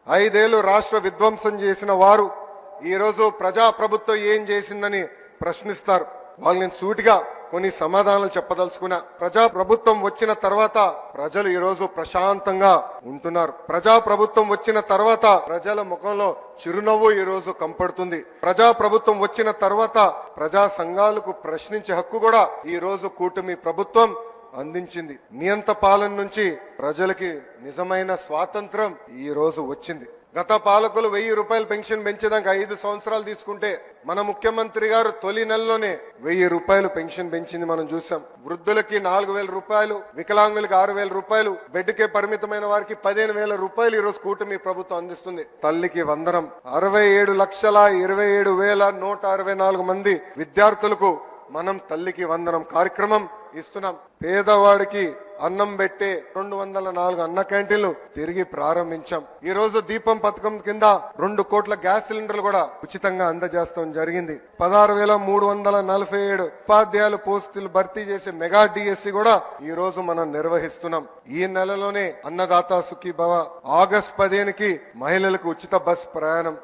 5 ఏళ్లు రాష్ట్ర విధ్వంసం చేసిన వారు ఈ రోజు ప్రజాప్రభుత్వం ఏం చేసిందని ప్రశ్నిస్తారు. వాళ్ళని నేను సూటిగా కొన్ని సమాధానాలు చెప్పదలుచుకున్నా. ప్రజాప్రభుత్వం వచ్చిన తర్వాత ప్రజలు ఈ రోజు ప్రశాంతంగా ఉంటున్నారు. ప్రజాప్రభుత్వం వచ్చిన తర్వాత ప్రజల ముఖంలో చిరునవ్వు ఈ రోజు కంపడుతుంది. ప్రజాప్రభుత్వం వచ్చిన తర్వాత ప్రజా సంఘాలకు ప్రశ్నించే హక్కు కూడా ఈ రోజు కూటమి ప్రభుత్వం అందించింది. నియంత పాలన నుంచి ప్రజలకి నిజమైన స్వాతంత్రం ఈ రోజు వచ్చింది. గత పాలకులు 1000 రూపాయలు పెన్షన్ పెంచేదాకా 5 సంవత్సరాలు తీసుకుంటే మన ముఖ్యమంత్రి గారు తొలి నెలలోనే 1000 రూపాయలు పెన్షన్ పెంచింది మనం చూసాం. వృద్ధులకి 4000 రూపాయలు, వికలాంగులకి 6000 రూపాయలు, బెడ్కే పరిమితమైన వారికి 15,000 రూపాయలు ఈ రోజు కూటమి ప్రభుత్వం అందిస్తుంది. తల్లికి వందనం 67,27,164 మంది విద్యార్థులకు మనం తల్లికి వందనం కార్యక్రమం ఇస్తున్నాం. పేదవాడికి అన్నం పెట్టే 204 అన్న క్యాంటీన్లు తిరిగి ప్రారంభించాం. ఈ రోజు దీపం పథకం కింద 2 కోట్ల గ్యాస్ సిలిండర్లు కూడా ఉచితంగా అందజేస్తాం జరిగింది. 16,347 ఉపాధ్యాయుల పోస్టులు భర్తీ చేసే మెగా డిఎస్సి కూడా ఈ రోజు మనం నిర్వహిస్తున్నాం. ఈ నెలలోనే అన్నదాత సుఖీ భవ, ఆగస్టు 15కి మహిళలకు ఉచిత బస్ ప్రయాణం,